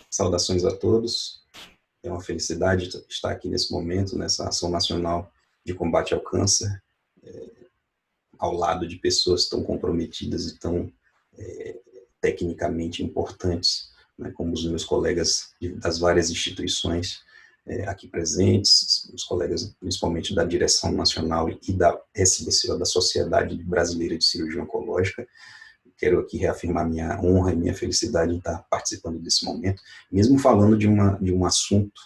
Saudações a todos. É uma felicidade estar aqui nesse momento, nessa ação nacional de combate ao câncer, ao lado de pessoas tão comprometidas e tão tecnicamente importantes, né, como os meus colegas das várias instituições aqui presentes, os colegas principalmente da Direção Nacional e da SBCO, da Sociedade Brasileira de Cirurgia Oncológica. Quero aqui reafirmar minha honra e minha felicidade em estar participando desse momento, mesmo falando de um assunto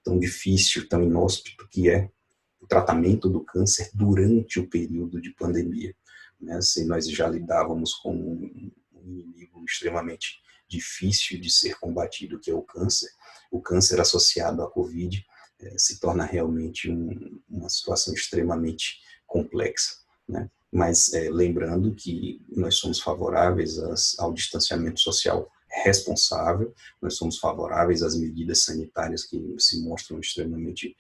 tão difícil, tão inóspito, que é o tratamento do câncer durante o período de pandemia. Né? Se nós já lidávamos com um inimigo extremamente difícil de ser combatido, que é o câncer associado à Covid se torna realmente uma situação extremamente complexa, né? Mas lembrando que nós somos favoráveis ao distanciamento social responsável, nós somos favoráveis às medidas sanitárias que se mostram extremamente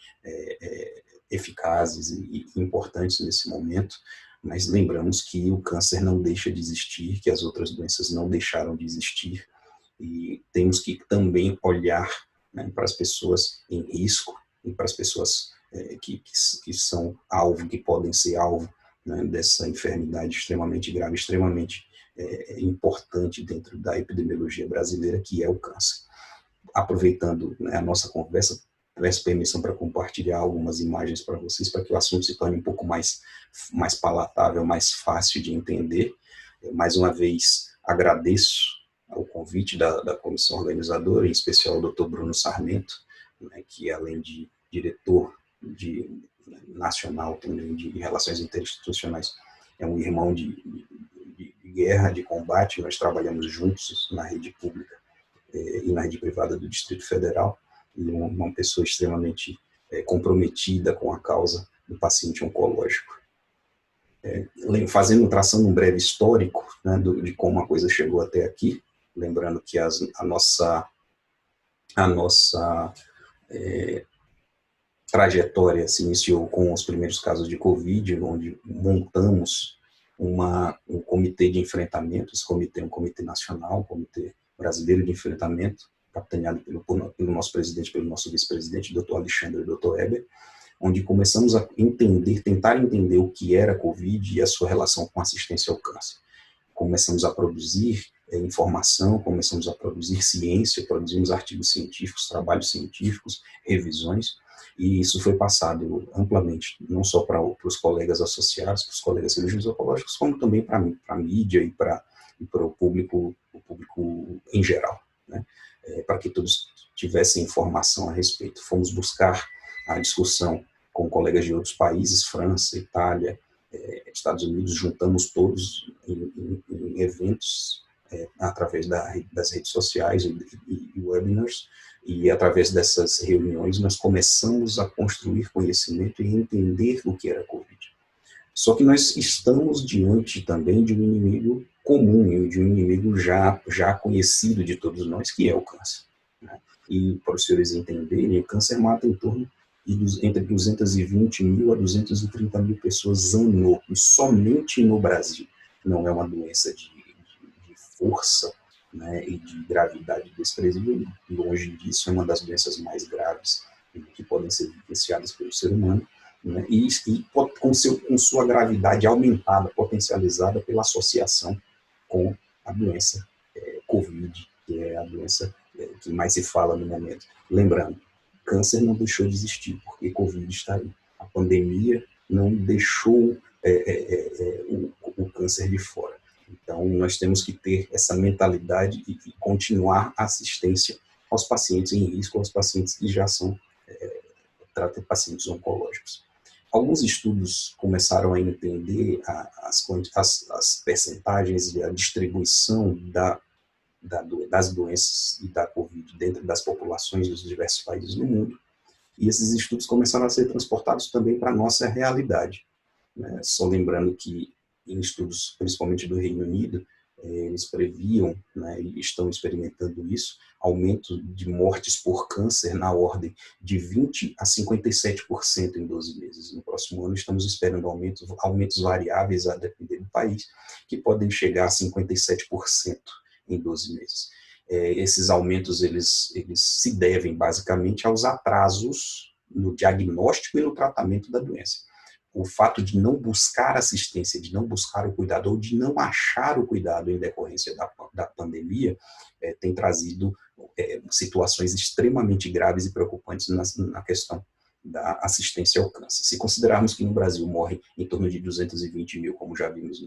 eficazes e importantes nesse momento, mas lembramos que o câncer não deixa de existir, que as outras doenças não deixaram de existir, e temos que também olhar, né, para as pessoas em risco e para as pessoas que são alvo, que podem ser alvo, né, dessa enfermidade extremamente grave, extremamente importante dentro da epidemiologia brasileira, que é o câncer. Aproveitando, né, a nossa conversa, peço permissão para compartilhar algumas imagens para vocês, para que o assunto se torne um pouco mais palatável, mais fácil de entender. Mais uma vez, agradeço ao convite da comissão organizadora, em especial ao Dr. Bruno Sarmento, né, que além de diretor nacional também de relações interinstitucionais, é um irmão de guerra, de combate. Nós trabalhamos juntos na rede pública e na rede privada do Distrito Federal, e uma pessoa extremamente comprometida com a causa do paciente oncológico. Traçando um breve histórico, né, de como a coisa chegou até aqui, lembrando que a nossa trajetória se iniciou com os primeiros casos de Covid, onde montamos um comitê de enfrentamento. Esse comitê é um comitê nacional, um comitê brasileiro de enfrentamento, capitaneado pelo nosso presidente, pelo nosso vice-presidente, Dr. Alexandre e Dr. Heber, onde começamos a tentar entender o que era a Covid e a sua relação com assistência ao câncer. Começamos a produzir informação, começamos a produzir ciência, produzimos artigos científicos, trabalhos científicos, revisões, e isso foi passado amplamente, não só para os colegas associados, para os colegas cirurgiões oncológicos, como também para a mídia e para o público em geral, né? Para que todos tivessem informação a respeito. Fomos buscar a discussão com colegas de outros países, França, Itália, Estados Unidos, juntamos todos em eventos através das redes sociais e webinars, e através dessas reuniões nós começamos a construir conhecimento e entender o que era a Covid. Só que nós estamos diante também de um inimigo comum, de um inimigo já conhecido de todos nós, que é o câncer, né? E para os senhores entenderem, o câncer mata em torno entre 220 mil a 230 mil pessoas ano, e somente no Brasil. Não é uma doença de força, né, e de gravidade desprezível, longe disso, é uma das doenças mais graves que podem ser vivenciadas pelo ser humano, né, e com sua gravidade aumentada, potencializada pela associação com a doença Covid, que é a doença que mais se fala no momento. Lembrando, câncer não deixou de existir, porque Covid está aí. A pandemia não deixou o câncer de fora. Então, nós temos que ter essa mentalidade e continuar a assistência aos pacientes em risco, aos pacientes que já são pacientes oncológicos. Alguns estudos começaram a entender as percentagens e a distribuição das doenças e da Covid dentro das populações dos diversos países do mundo, e esses estudos começaram a ser transportados também para a nossa realidade, né? Só lembrando que em estudos, principalmente do Reino Unido, eles previam, né, e estão experimentando isso, aumento de mortes por câncer na ordem de 20% a 57% em 12 meses. No próximo ano estamos esperando aumentos variáveis a depender do país, que podem chegar a 57% em 12 meses. Esses aumentos eles se devem basicamente aos atrasos no diagnóstico e no tratamento da doença. O fato de não buscar assistência, de não buscar o cuidado ou de não achar o cuidado em decorrência da pandemia tem trazido situações extremamente graves e preocupantes na questão da assistência ao câncer. Se considerarmos que no Brasil morrem em torno de 220 mil, como já vimos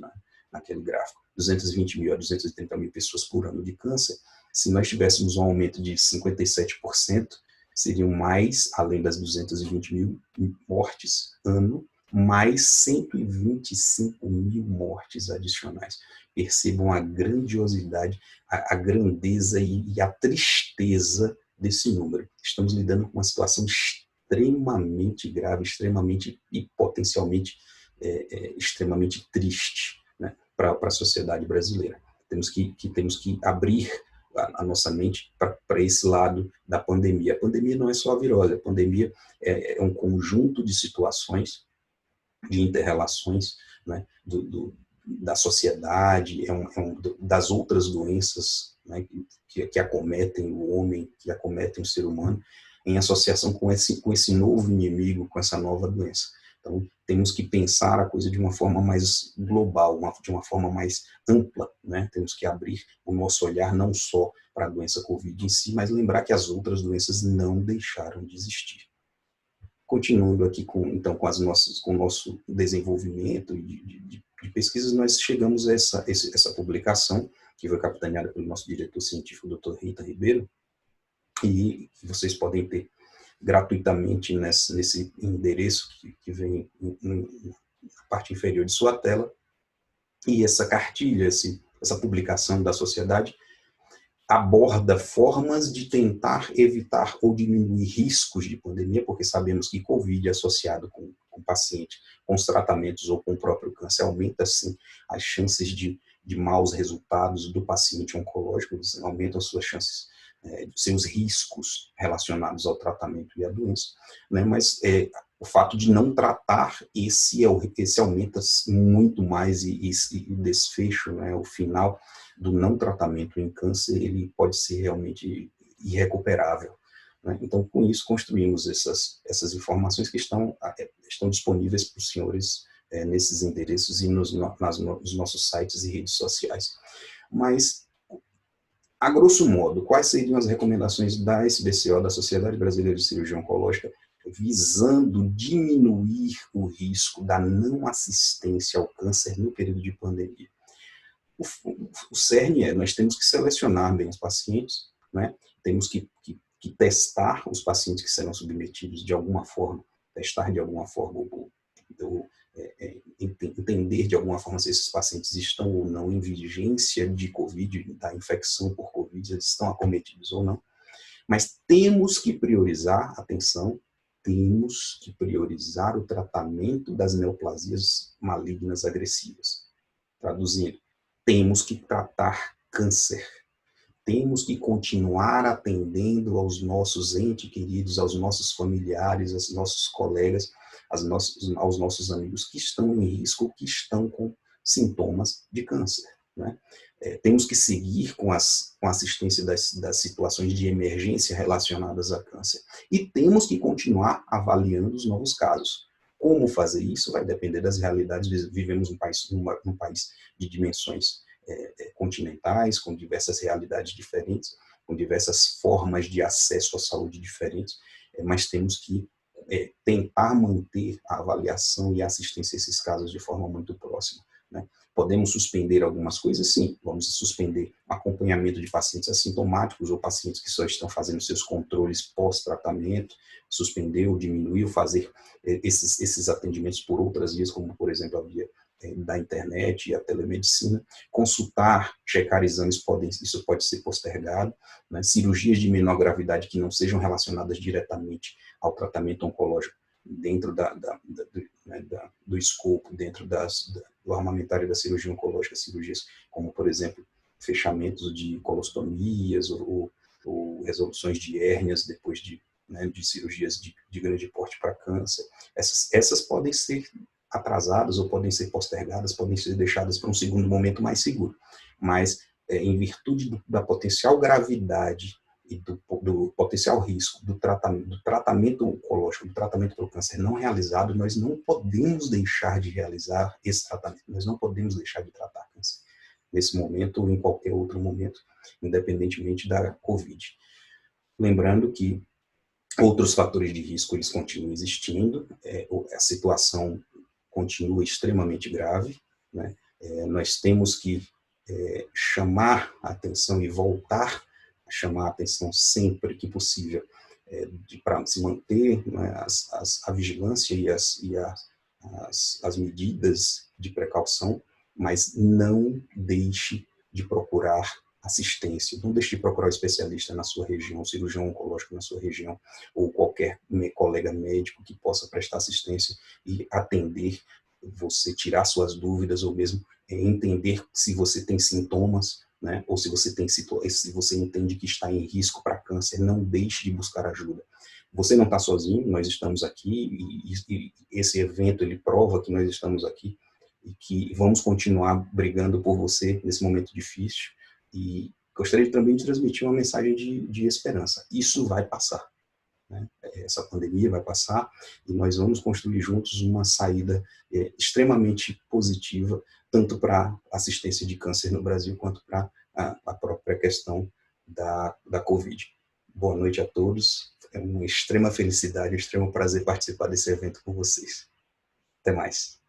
naquele gráfico, 220 mil a 230 mil pessoas por ano de câncer, se nós tivéssemos um aumento de 57%, seriam mais, além das 220 mil mortes ano, mais 125 mil mortes adicionais. Percebam a grandiosidade, a grandeza e a tristeza desse número. Estamos lidando com uma situação extremamente grave, extremamente e potencialmente extremamente triste, né, para a sociedade brasileira. Temos que abrir a nossa mente para esse lado da pandemia. A pandemia não é só a virose, a pandemia é um conjunto de situações, de inter-relações, né, da sociedade, das outras doenças, né, que acometem o homem, que acometem o ser humano, em associação com esse novo inimigo, com essa nova doença. Então, temos que pensar a coisa de uma forma mais global, de uma forma mais ampla, né? Temos que abrir o nosso olhar não só para a doença Covid em si, mas lembrar que as outras doenças não deixaram de existir. Continuando aqui com o nosso desenvolvimento de pesquisas, nós chegamos a essa publicação, que foi capitaneada pelo nosso diretor científico, Dr. Rita Ribeiro, e que vocês podem ter gratuitamente nesse endereço que vem na parte inferior de sua tela. E essa cartilha, essa publicação da sociedade, aborda formas de tentar evitar ou diminuir riscos de pandemia, porque sabemos que Covid associado com paciente, com os tratamentos ou com o próprio câncer, aumenta, sim, as chances de maus resultados do paciente oncológico, aumenta as suas chances, seus riscos relacionados ao tratamento e à doença, né? Mas o fato de não tratar, esse aumenta muito mais, e o desfecho, né, o final do não tratamento em câncer, ele pode ser realmente irrecuperável, né? Então, com isso, construímos essas informações que estão disponíveis para os senhores nesses endereços e nos nossos sites e redes sociais. Mas, a grosso modo, quais seriam as recomendações da SBCO, da Sociedade Brasileira de Cirurgia Oncológica, visando diminuir o risco da não assistência ao câncer no período de pandemia? O cerne nós temos que selecionar bem os pacientes, né? Temos que testar os pacientes que serão submetidos de alguma forma, testar de alguma forma, ou entender de alguma forma se esses pacientes estão ou não em vigência de Covid, da infecção por Covid, eles estão acometidos ou não. Mas temos que priorizar, atenção, temos que priorizar o tratamento das neoplasias malignas agressivas. Traduzindo, temos que tratar câncer. Temos que continuar atendendo aos nossos entes queridos, aos nossos familiares, aos nossos colegas, aos nossos amigos que estão em risco, que estão com sintomas de câncer, né? Temos que seguir com a assistência das situações de emergência relacionadas a câncer. E temos que continuar avaliando os novos casos. Como fazer isso vai depender das realidades. Vivemos num país de dimensões continentais, com diversas realidades diferentes, com diversas formas de acesso à saúde diferentes, mas temos que tentar manter a avaliação e a assistência a esses casos de forma muito próxima, né? Podemos suspender algumas coisas? Sim, vamos suspender o acompanhamento de pacientes assintomáticos ou pacientes que só estão fazendo seus controles pós-tratamento, suspender ou diminuir ou fazer esses atendimentos por outras vias, como, por exemplo, a via da internet e a telemedicina. Consultar, checar exames, isso pode ser postergado, né? Cirurgias de menor gravidade que não sejam relacionadas diretamente ao tratamento oncológico, dentro do escopo, dentro do armamentário da cirurgia oncológica, cirurgias como, por exemplo, fechamentos de colostomias ou resoluções de hérnias depois de cirurgias de grande porte para câncer. Essas podem ser atrasadas ou podem ser postergadas, podem ser deixadas para um segundo momento mais seguro. Mas em virtude da potencial gravidade e do potencial risco do tratamento oncológico, do tratamento pelo câncer não realizado, nós não podemos deixar de realizar esse tratamento, nós não podemos deixar de tratar câncer nesse momento ou em qualquer outro momento, independentemente da COVID. Lembrando que outros fatores de risco eles continuam existindo, a situação continua extremamente grave, né? Nós temos que chamar a atenção e voltar a chamar a atenção sempre que possível, para se manter, né, a vigilância e as medidas de precaução, mas não deixe de procurar assistência, não deixe de procurar um especialista na sua região, um cirurgião oncológico na sua região, ou qualquer colega médico que possa prestar assistência e atender você, tirar suas dúvidas, ou mesmo entender se você tem sintomas, né, ou se você entende que está em risco para câncer, não deixe de buscar ajuda. Você não está sozinho, nós estamos aqui, e esse evento ele prova que nós estamos aqui, e que vamos continuar brigando por você nesse momento difícil. E gostaria também de transmitir uma mensagem de esperança. Isso vai passar, né? Essa pandemia vai passar e nós vamos construir juntos uma saída extremamente positiva, tanto para assistência de câncer no Brasil, quanto para a própria questão da Covid. Boa noite a todos. É uma extrema felicidade, um extremo prazer participar desse evento com vocês. Até mais.